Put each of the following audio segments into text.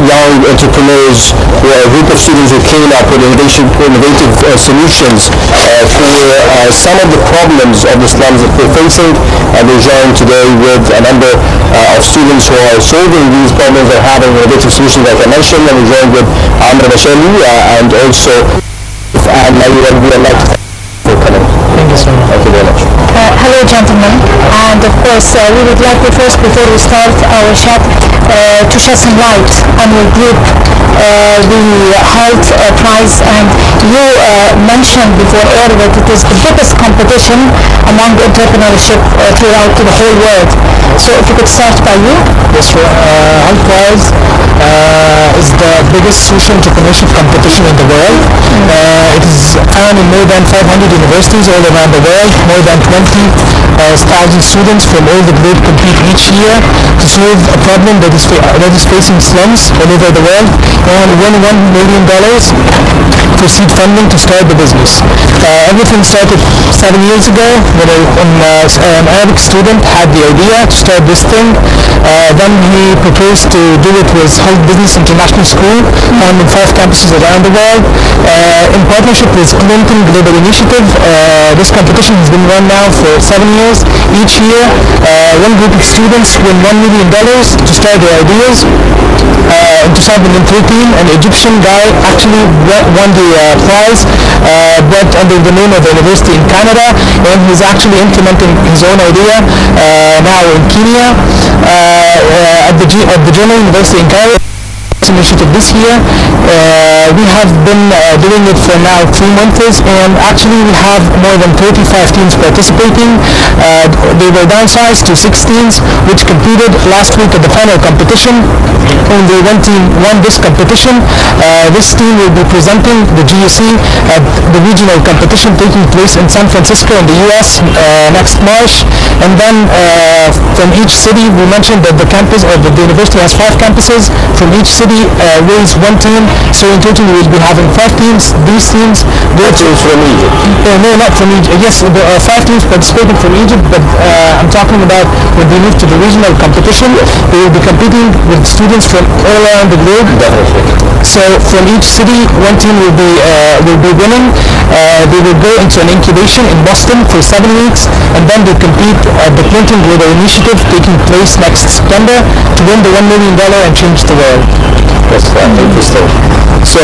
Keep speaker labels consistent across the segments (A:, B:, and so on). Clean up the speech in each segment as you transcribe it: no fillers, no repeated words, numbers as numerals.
A: young entrepreneurs, a group of students who came up with innovative solutions for some of the problems of the slums that we're facing. We're joined today with a number of students who are solving these problems and having innovative solutions, like I mentioned. And we're joined with Amr Bashali and also I would like to for coming.
B: Thank you so much.
A: Thank you very much.
C: Hello gentlemen, and of course we would like to first, before we start our chat, to shed some light on your group, the health prize, and you mentioned before air that it is the biggest competition among entrepreneurship throughout the whole world. So if you could start by you.
B: Yes, health prize is the biggest social entrepreneurship competition in the world. It is found in more than 500 universities all around the world. More than 20,000 students from all the globe compete each year to solve a problem that is facing slums all over the world, and win $1 million for seed funding to start the business. Everything started 7 years ago when an Arabic student had the idea to start this thing. Then he proposed to do it with Health Business International School, found in 5 campuses around the world. In partnership with Clinton Global Initiative, this competition has been run now for 7 years. Each year, one group of students win $1 million to start their ideas. In 2013, an Egyptian guy actually won the prize, but under the name of a university in Canada, and he's actually implementing his own idea now in Kenya at the General University in Cairo. Initiative this year. We have been doing it for now 3 months, and actually we have more than 35 teams participating. They were downsized to 6 teams, which competed last week at the final competition. Only one team won this competition. This team will be presenting the GUC at the regional competition taking place in San Francisco in the US next March. And then from each city, we mentioned that the campus or the university has 5 campuses. From each city raise 1 team, so in total we will be having 5 teams. These teams go to
A: from Egypt.
B: No, not from Egypt. Yes, there are 5 teams participating from Egypt, but I'm talking about when they move to the regional competition, they will be competing with students from all around the globe.
A: Definitely.
B: So from each city, 1 team will be winning. They will go into an incubation in Boston for 7 weeks, and then they compete at the Clinton Global Initiative taking place next September to win the $1 million and change the world.
A: That's interesting. So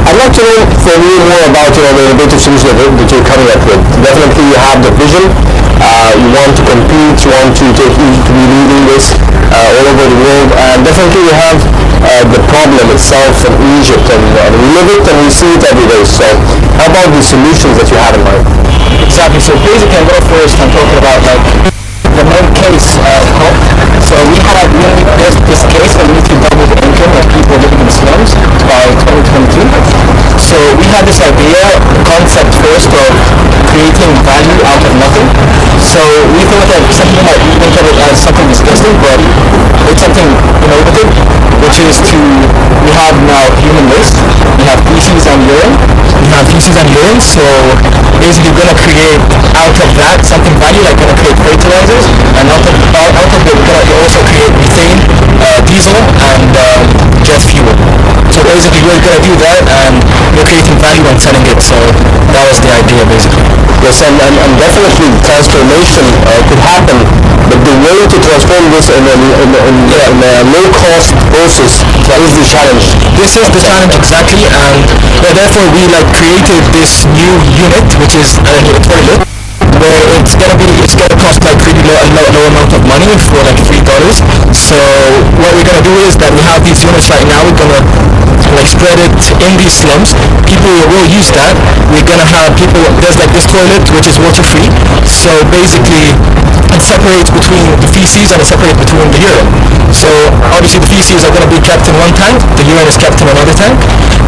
A: I'd like to know from you more about the innovative solutions that you're coming up with. Definitely you have the vision. You want to compete. You want to take Egypt to be leading this all over the world. And definitely you have the problem itself in Egypt, and we live it and we see it every day. So how about the solutions that you have in mind?
B: Exactly. So basically, I'm going first. I'm talking about the main case. So we had this case that we need to double the income of people living in the slums by 2022. So we had this idea, concept first of creating value out of nothing. So we thought that something like we think of it as something disgusting, but it's something innovative, which is we have now human waste, we have feces and urine, so basically we're going to create out of that something value, like going to create fertilizers, and out of it we're going to also create methane, diesel, and jet fuel. So basically we're going to do that, and we're creating value and selling it. So that was the idea basically.
A: Yes, and definitely transformation could happen, but the way to transform this in a low-cost process is the challenge.
B: This is the challenge exactly, and therefore we created this new unit, which is a toilet, where it's gonna cost really low amount of money for $3. So what we're gonna do is that we have these units right now. We're gonna spread it in these slums. People will use that. We're gonna have people. There's this toilet which is water free. So basically, it separates between the feces and it separates between the urine. So obviously the feces are gonna be kept in one tank. The urine is kept in another tank,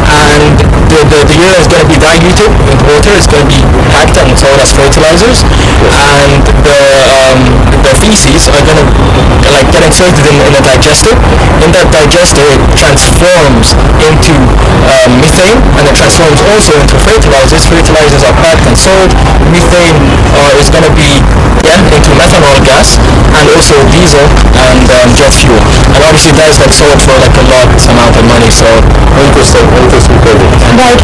B: and the urine is gonna be diluted with water. It's gonna be packed and sold as fertilizers, and the feces are gonna get inserted in a digester, In that digester, it transforms into methane, and it transforms also into fertilizers. Fertilizers are packed and sold. Methane is going to be into methanol gas and also diesel and jet fuel. And obviously that is like sold for like a lot amount of money. So
A: interesting.
C: Right.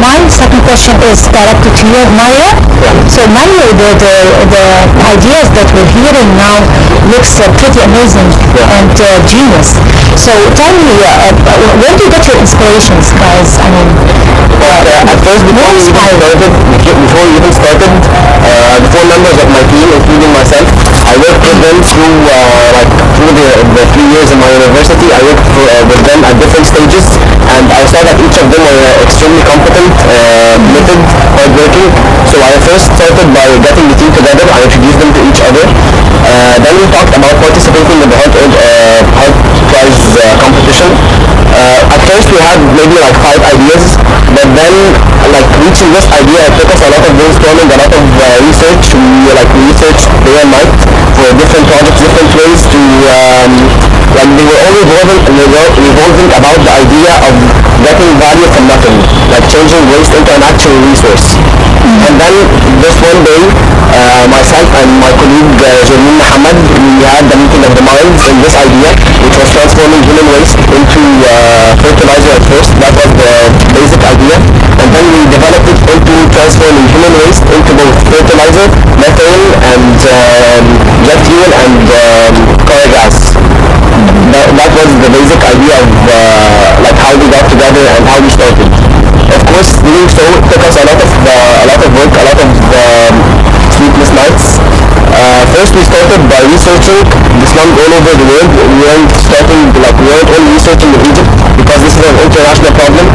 C: My second question is directed to you, Mario. So Mario, the ideas that we're hearing now looks pretty amazing and genius. So tell me, where do you get your inspirations, guys? I mean,
A: at first, before we even started, the four members of my team, including myself, I worked with them through the 3 years in my university. I worked with them at different stages, and I saw that each of them were extremely competent, committed, hardworking. So I first started by getting the team together. I introduced them to each other. Then we talked about participating in the Heart Prize competition. At first we had maybe like 5 ideas, but then like reaching this idea, it took us a lot of brainstorming, a lot of research. We researched day and night for different projects, different ways to like they were all revolving about the idea of getting value from nothing, like changing waste into an actual resource. And then just one day, myself and my colleague Jermin Mohammed, we had the meeting of the minds in this idea, which was transforming human waste into fertilizer at first. That was the basic idea. And then we developed it into transforming human waste into both fertilizer, methane, and jet fuel and car gas. That was the basic idea of like how we got together and how we started. Of course, doing so took us a lot of work, a lot of sleepless nights. First, we started by researching the slums all over the world. We weren't only researching in Egypt because this is an international problem,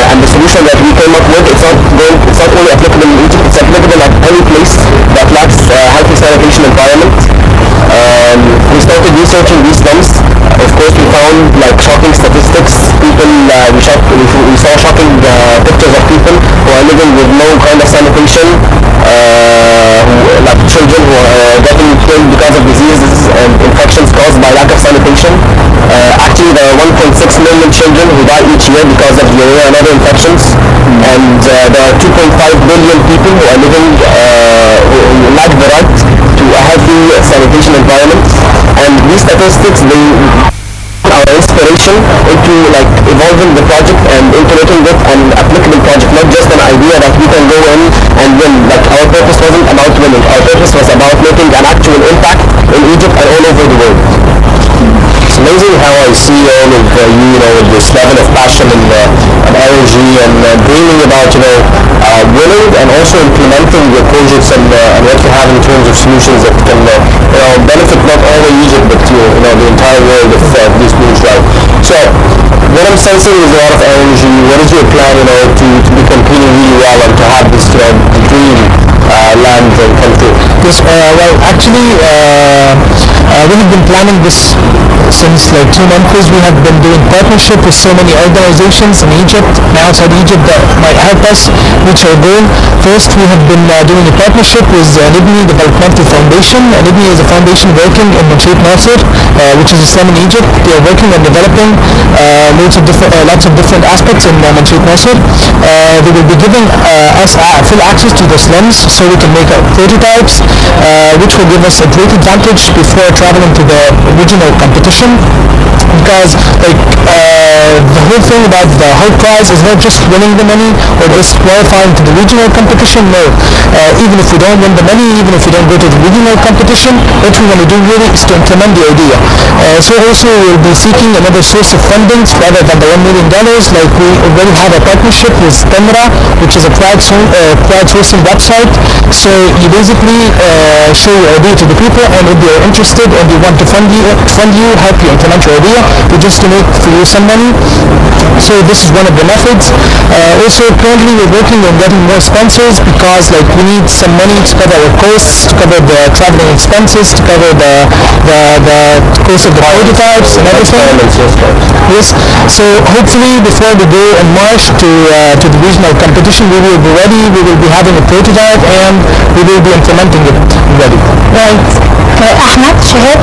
A: and the solution that we came up with, it's not only applicable in Egypt, it's applicable at any place that lacks healthy sanitation environment. We started researching these slums. Of course, we found like shocking statistics. We saw shocking pictures of people who are living with no kind of sanitation, like children who are getting killed because of diseases and infections caused by lack of sanitation. Actually, there are 1.6 million children who die each year because of diarrhea and other infections, and there are 2.5 billion people who are living who lack the right to a healthy sanitation environment. And these statistics, they our inspiration into like evolving the project and into making it an applicable project, not just an idea that we can go in and win. Like our purpose wasn't about winning. Our purpose was about making an actual impact in Egypt and all over the world. It's amazing how I see all of you know, with this level of passion and energy and dreaming about, winning and also implementing your projects and what you have in terms of solutions that can, benefit not only Egypt but the entire world if this moves right. So, what I'm sensing is a lot of energy. What is your plan, to be competing really well and to have this, dream land and come true?
B: Yes, well, actually, we have been planning this since like 2 months. We have been doing partnership with so many organizations in Egypt and outside Egypt that might help us reach our goal. First, we have been doing a partnership with Nibni Developmental Foundation. Nibni is a foundation working in Manshait Nasser, which is a slum in Egypt. They are working on developing lots of different aspects in Manshait Nasser. They will be giving us full access to the slums so we can make prototypes, which will give us a great advantage before traveling to the regional competition. Because the whole thing about the Heart Prize is not just winning the money or just qualifying to the regional competition. No, even if we don't win the money, even if we don't go to the regional competition, what we want to do really is to implement the idea. So also we'll be seeking another source of fundings rather than the $1 million. Like we already have a partnership with Temra, which is a crowdsourcing website. So you basically show your idea to the people, and if they are interested and they want to fund you, help you implement your idea, we just donate for you some money. So this is one of the methods. Also, currently we're working on getting more sponsors because we need some money to cover our costs, to cover the traveling expenses, to cover the cost of the prototypes and everything. Yes. So hopefully before we go in March to the regional competition, we will be ready. We will be having a prototype and we will be implementing it ready.
C: Right. Ahmed Shahid,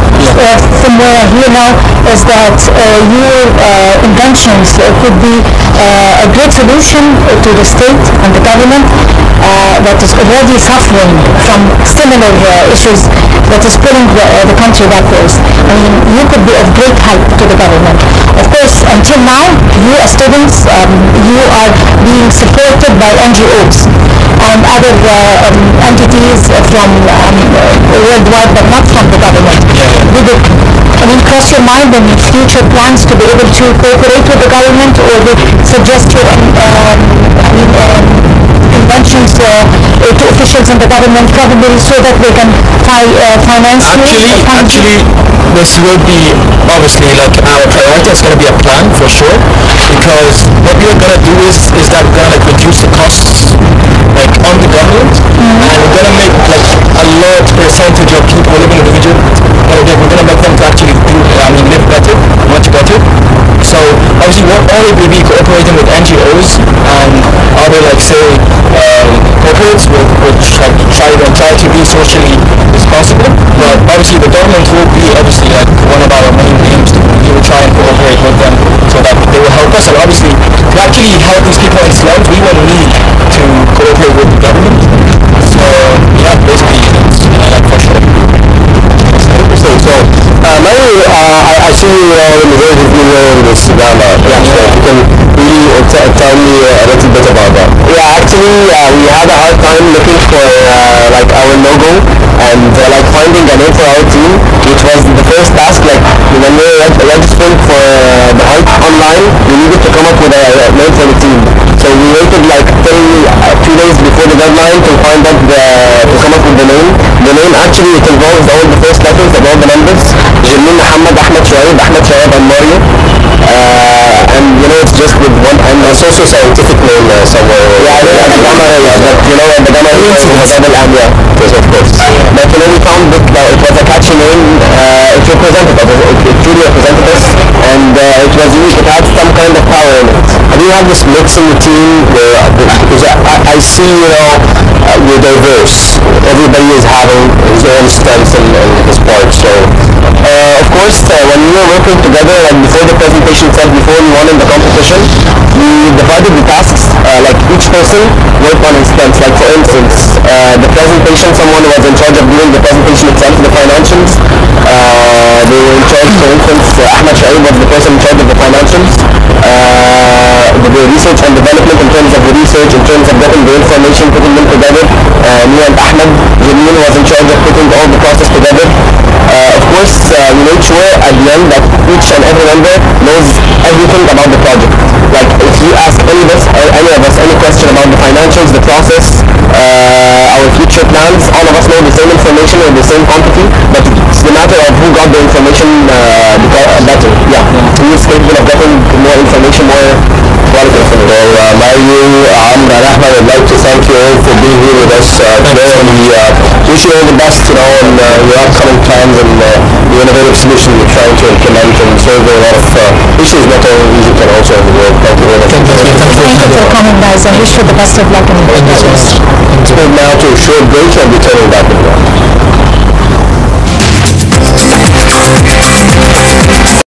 C: from where I hear now is that your inventions could be a great solution to the state and the government that is already suffering from similar issues that is pulling the country backwards. I mean, you could be of great help to the government. Of course, until now, you as students, you are being supported by NGOs and other entities from worldwide, but not from the government. Did it, cross your mind any future plans to be able to cooperate with the government, or would suggest your inventions to officials in the government, probably so that they can finance you?
D: Actually, this will be obviously like our priority. It's going to be a plan for sure, because what we are going to do is that we're going to like reduce the costs like on the government, and we're going to make like a large percentage of people living in the region. We're going to make them to actually live better, much better. So obviously, we're only will be cooperating with NGOs and other like say corporates which like try to be socially responsible. But obviously, the government will be obviously like one of our main aims. We will try and cooperate with them so that they will help us. And obviously, to actually help these people in slums, we will need to cooperate with the government. So yeah, basically, that's like for sure.
A: Interesting. So, Mary, I see the majority of you in this drama. Yeah. So you can really tell me a little bit about that. Yeah, actually, we had a hard time looking for like our logo and like finding a name for our team, which was the first task. Like when we were registering for the hype online, we needed to come up with a name for the team. So we waited like till 2 days before the deadline to find out to come up with the name. The name actually it involves all the first letters of all the members. Jamil, Muhammad, Ahmed Shoaib, and Mario. And it's just with one M. It's also scientific name somewhere. Yeah, the gamma ray. But the gamma ray is a double M. Yeah, yes, of course. But we found that it was a catchy name. It represented us. It truly represented us, and it was unique. It had some kind of power in it. And you have this mix in the team where because I see we're diverse. Everybody is having his own strengths and his parts. So of course, when we were working together, like before the presentation said, before we won in the competition, we divided the tasks. Like each person worked on his strengths. Like for instance, the presentation, someone was in charge of doing the presentation itself, the financials. They were in charge, for instance, Ahmed Shoaib was the person in charge of the financials. The research and development in terms of the research, in terms of getting the information, putting them together. Me and Ahmed, Jamil was in charge of putting all the process together. Of course, we made sure at the end that each and every member knows everything about the project. Like if you ask any of us any question about the financials, the process, our future plans, all of us know the same information or the same quantity, but it's the matter of who got the information better. Yeah, who is capable of getting more information, more quality information. Well, Mario, Amr, and Ahmed, I'd like to thank you all for being here with us today, and we wish you all the best, in your upcoming plans and the innovative solutions you're trying to implement and solve a lot of issues not only in Egypt but also in the world. Thank you very much.
C: Thank you for coming, guys. I wish you the best of luck in the business.
A: Let's move now to a short break and return